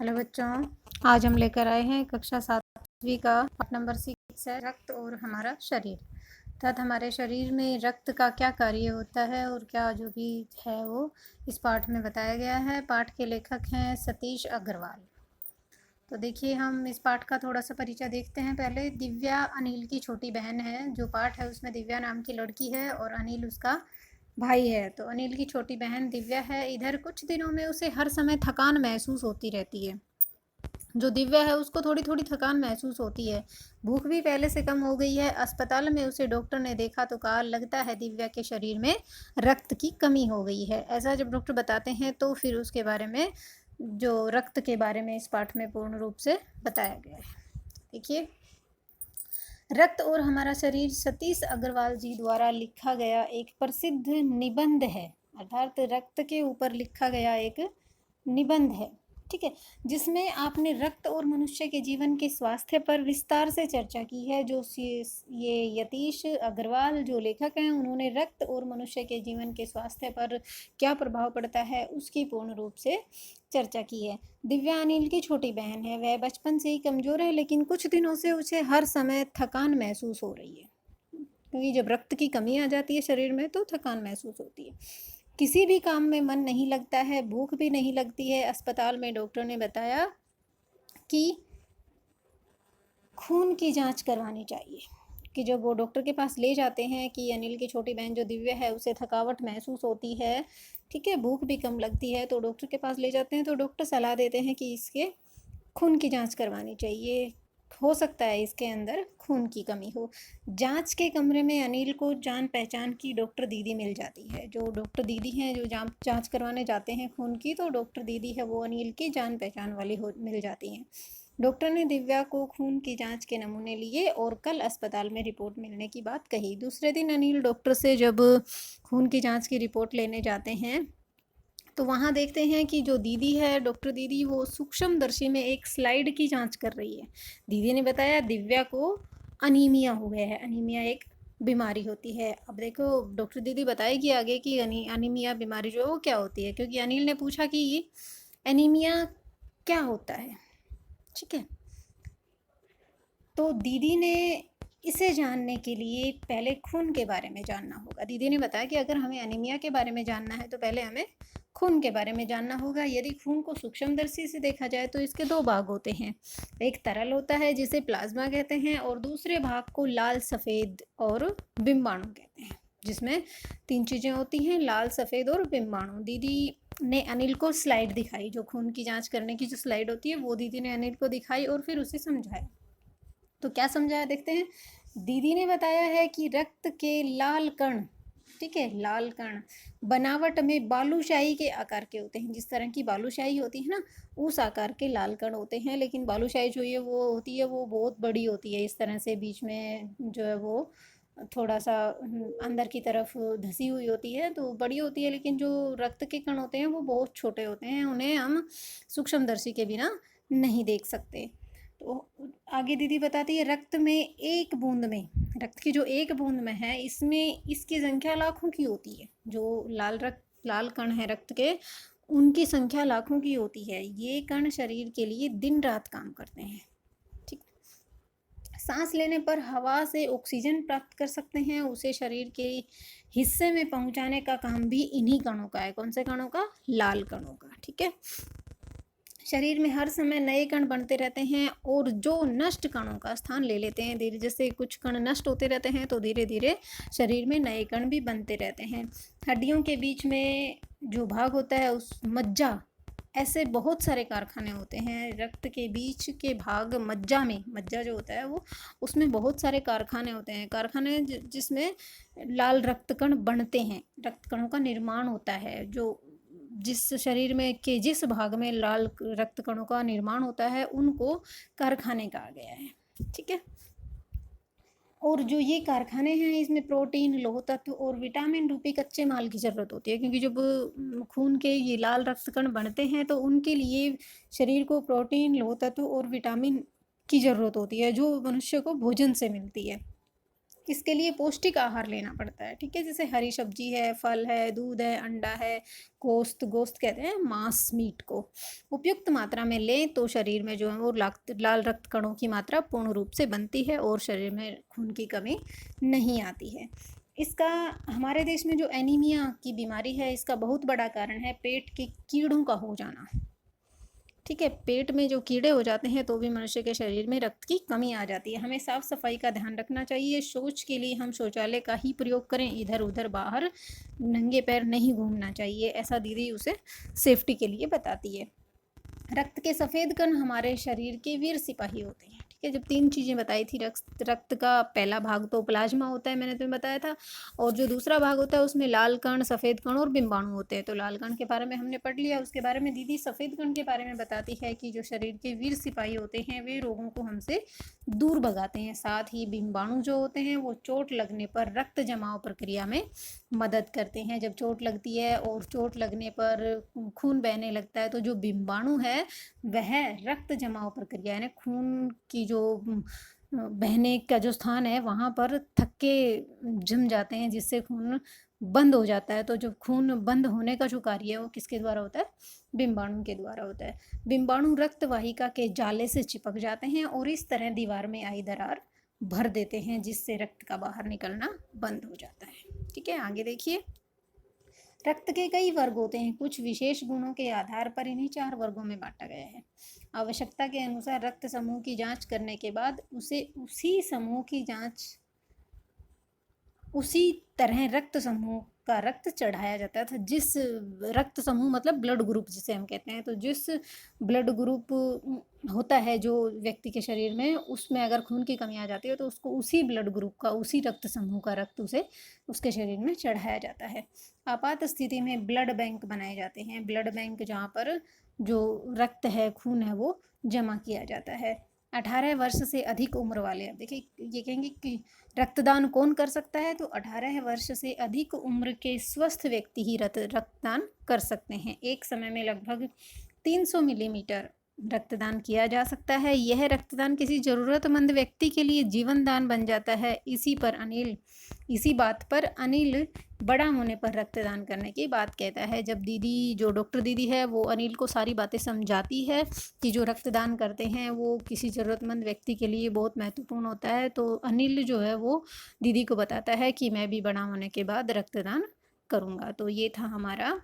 Hello बच्चों, आज हम लेकर आए हैं कक्षा 7वीं का पाठ नंबर 6 है रक्त और हमारा शरीर। अर्थात हमारे शरीर में रक्त का क्या कार्य होता है और क्या जो भी है वो इस पाठ में बताया गया है। पाठ के लेखक हैं सतीश अग्रवाल। तो देखिए, हम इस पाठ का थोड़ा सा परिचय देखते हैं। पहले दिव्या अनिल की छोटी बहन है। जो पाठ है उसमें दिव्या नाम की लड़की है और अनिल उसका भाई है। तो अनिल की छोटी बहन दिव्या है। इधर कुछ दिनों में उसे हर समय थकान महसूस होती रहती है। जो दिव्या है उसको थोड़ी थोड़ी थकान महसूस होती है। भूख भी पहले से कम हो गई है। अस्पताल में उसे डॉक्टर ने देखा तो कहा लगता है दिव्या के शरीर में रक्त की कमी हो गई है। ऐसा जब डॉक्टर बताते हैं तो फिर उसके बारे में, जो रक्त के बारे में इस पाठ में पूर्ण रूप से बताया गया है। देखिए, रक्त और हमारा शरीर सतीश अग्रवाल जी द्वारा लिखा गया एक प्रसिद्ध निबंध है। अर्थात रक्त के ऊपर लिखा गया एक निबंध है, ठीक है, जिसमें आपने रक्त और मनुष्य के जीवन के स्वास्थ्य पर विस्तार से चर्चा की है। जो ये यतीश अग्रवाल जो लेखक हैं, उन्होंने रक्त और मनुष्य के जीवन के स्वास्थ्य पर क्या प्रभाव पड़ता है उसकी पूर्ण रूप से चर्चा की है। दिव्या अनिल की छोटी बहन है। वह बचपन से ही कमज़ोर है, लेकिन कुछ दिनों से उसे हर समय थकान महसूस हो रही है, क्योंकि जब रक्त की कमी आ जाती है शरीर में तो थकान महसूस होती है। किसी भी काम में मन नहीं लगता है, भूख भी नहीं लगती है। अस्पताल में डॉक्टर ने बताया कि खून की जांच करवानी चाहिए। कि जब वो डॉक्टर के पास ले जाते हैं कि अनिल की छोटी बहन जो दिव्या है उसे थकावट महसूस होती है, ठीक है, भूख भी कम लगती है, तो डॉक्टर के पास ले जाते हैं तो डॉक्टर सलाह देते हैं कि इसके खून की जांच करवानी चाहिए। हो सकता है इसके अंदर खून की कमी हो। जांच के कमरे में अनिल को जान पहचान की डॉक्टर दीदी मिल जाती है। जो डॉक्टर दीदी हैं जो जांच करवाने जाते हैं खून की, तो डॉक्टर दीदी है वो अनिल की जान पहचान वाली मिल जाती हैं। डॉक्टर ने दिव्या को खून की जांच के नमूने लिए और कल अस्पताल में रिपोर्ट मिलने की बात कही। दूसरे दिन अनिल डॉक्टर से जब खून की जांच की रिपोर्ट लेने जाते हैं तो वहाँ देखते हैं कि जो दीदी है, डॉक्टर दीदी, वो सूक्ष्मदर्शी में एक स्लाइड की जांच कर रही है। दीदी ने बताया दिव्या को अनीमिया हो गया है। अनीमिया एक बीमारी होती है। अब देखो, डॉक्टर दीदी बताएगी आगे कि अनीमिया बीमारी जो है वो क्या होती है, क्योंकि अनिल ने पूछा कि एनीमिया क्या होता है, ठीक है। तो दीदी ने इसे जानने के लिए पहले खून के बारे में जानना होगा। दीदी ने बताया कि अगर हमें एनीमिया के बारे में जानना है तो पहले हमें खून के बारे में जानना होगा। यदि खून को सूक्ष्मदर्शी से देखा जाए तो इसके दो भाग होते हैं। एक तरल होता है जिसे प्लाज्मा कहते हैं, और दूसरे भाग को लाल, सफ़ेद और बिंबाणु कहते हैं, जिसमें 3 चीज़ें होती हैं, लाल, सफ़ेद और बिंबाणु। दीदी ने अनिल को स्लाइड दिखाई, जो खून की जांच करने की जो स्लाइड होती है वो दीदी ने अनिल को दिखाई और फिर उसे समझाया। तो क्या समझाया देखते हैं। दीदी ने बताया है कि रक्त के लाल कण, ठीक है, लाल कण बनावट में बालूशाही के आकार के होते हैं। जिस तरह की बालूशाही होती है ना, उस आकार के लाल कण होते हैं। लेकिन बालूशाही जो ये वो होती है वो बहुत बड़ी होती है। इस तरह से बीच में जो है वो थोड़ा सा अंदर की तरफ धसी हुई होती है, तो बड़ी होती है। लेकिन जो रक्त के कण होते हैं वो बहुत छोटे होते हैं, उन्हें हम सूक्ष्मदर्शी के बिना नहीं देख सकते। तो आगे दीदी बताती है रक्त में एक बूंद में, रक्त की जो एक बूंद में है, इसमें इसकी संख्या लाखों की होती है। जो लाल कण है रक्त के, उनकी संख्या लाखों की होती है। ये कण शरीर के लिए दिन रात काम करते हैं, ठीक। सांस लेने पर हवा से ऑक्सीजन प्राप्त कर सकते हैं, उसे शरीर के हिस्से में पहुंचाने का काम भी इन्हीं कणों का है। कौन से कणों का? लाल कणों का, ठीक है। शरीर में हर समय नए कण बनते रहते हैं और जो नष्ट कणों का स्थान ले लेते हैं। धीरे जैसे कुछ कण नष्ट होते रहते हैं तो धीरे धीरे शरीर में नए कण भी बनते रहते हैं। हड्डियों के बीच में जो भाग होता है उस मज्जा, ऐसे बहुत सारे कारखाने होते हैं। रक्त के बीच के भाग मज्जा में, मज्जा जो होता है वो, उसमें बहुत सारे कारखाने होते हैं। कारखाने जिसमें लाल रक्त कण बनते हैं, रक्त कणों का निर्माण होता है। जो जिस शरीर में के जिस भाग में लाल रक्त कणों का निर्माण होता है उनको कारखाने कहा गया है, ठीक है। और जो ये कारखाने हैं इसमें प्रोटीन, लौह तत्व और विटामिन रूपी कच्चे माल की ज़रूरत होती है, क्योंकि जब खून के ये लाल रक्त कण बनते हैं तो उनके लिए शरीर को प्रोटीन, लौह तत्व और विटामिन की ज़रूरत होती है, जो मनुष्य को भोजन से मिलती है। इसके लिए पौष्टिक आहार लेना पड़ता है, ठीक है। जैसे हरी सब्जी है, फल है, दूध है, अंडा है, गोश्त, गोश्त कहते हैं मांस, मीट को उपयुक्त मात्रा में लें तो शरीर में जो है वो लाल रक्त कणों की मात्रा पूर्ण रूप से बनती है और शरीर में खून की कमी नहीं आती है। इसका हमारे देश में जो एनीमिया की बीमारी है, इसका बहुत बड़ा कारण है पेट के कीड़ों का हो जाना, ठीक है। पेट में जो कीड़े हो जाते हैं तो भी मनुष्य के शरीर में रक्त की कमी आ जाती है। हमें साफ सफाई का ध्यान रखना चाहिए। शौच के लिए हम शौचालय का ही प्रयोग करें, इधर उधर बाहर नंगे पैर नहीं घूमना चाहिए, ऐसा दीदी उसे सेफ्टी के लिए बताती है। रक्त के सफ़ेद कण हमारे शरीर के वीर सिपाही होते हैं, ठीक है। जब 3 चीज़ें बताई थी, रक्त का पहला भाग तो प्लाज्मा होता है, मैंने तुम्हें बताया था, और जो दूसरा भाग होता है उसमें लाल कण, सफ़ेद कण और बिंबाणु होते हैं। तो लाल कण के बारे में हमने पढ़ लिया। उसके बारे में दीदी सफ़ेद कण के बारे में बताती है कि जो शरीर के वीर सिपाही होते हैं वे रोगों को हमसे दूर भगाते हैं। साथ ही बिंबाणु जो होते हैं वो चोट लगने पर रक्त जमाव प्रक्रिया में मदद करते हैं। जब चोट लगती है और चोट लगने पर खून बहने लगता है तो जो बिंबाणु है वह रक्त जमाव प्रक्रिया यानी खून की जो बहने का जो स्थान है वहाँ पर थक्के जम जाते हैं, जिससे खून बंद हो जाता है। तो जो खून बंद होने का जो कार्य है वो किसके द्वारा होता है? बिंबाणु के द्वारा होता है। बिंबाणु रक्त वाहिका के जाले से चिपक जाते हैं और इस तरह दीवार में आई दरार भर देते हैं, जिससे रक्त का बाहर निकलना बंद हो जाता है, ठीक है। आगे देखिए, रक्त के कई वर्ग होते हैं। कुछ विशेष गुणों के आधार पर इन्हें 4 वर्गों में बांटा गया है। आवश्यकता के अनुसार रक्त समूह की जांच करने के बाद उसी तरह रक्त समूह का रक्त चढ़ाया जाता था। जिस रक्त समूह मतलब ब्लड ग्रुप जिसे हम कहते हैं, तो जिस ब्लड ग्रुप होता है जो व्यक्ति के शरीर में, उसमें अगर खून की कमी आ जाती है तो उसको उसी ब्लड ग्रुप का, उसी रक्त समूह का रक्त उसे उसके शरीर में चढ़ाया जाता है। आपात स्थिति में ब्लड बैंक बनाए जाते हैं। ब्लड बैंक जहाँ पर जो रक्त है, खून है, वो जमा किया जाता है। 18 वर्ष से अधिक उम्र वाले, अब देखिए ये कहेंगे कि रक्तदान कौन कर सकता है, तो 18 वर्ष से अधिक उम्र के स्वस्थ व्यक्ति ही रक्तदान कर सकते हैं। एक समय में लगभग 300 मिलीमीटर रक्तदान किया जा सकता है। यह रक्तदान किसी ज़रूरतमंद व्यक्ति के लिए जीवन दान बन जाता है। इसी बात पर अनिल बड़ा होने पर रक्तदान करने की बात कहता है। जब दीदी, जो डॉक्टर दीदी है, वो अनिल को सारी बातें समझाती है कि जो रक्तदान करते हैं वो किसी ज़रूरतमंद व्यक्ति के लिए बहुत महत्वपूर्ण होता है, तो अनिल जो है वो दीदी को बताता है कि मैं भी बड़ा होने के बाद रक्तदान करूँगा। तो ये था हमारा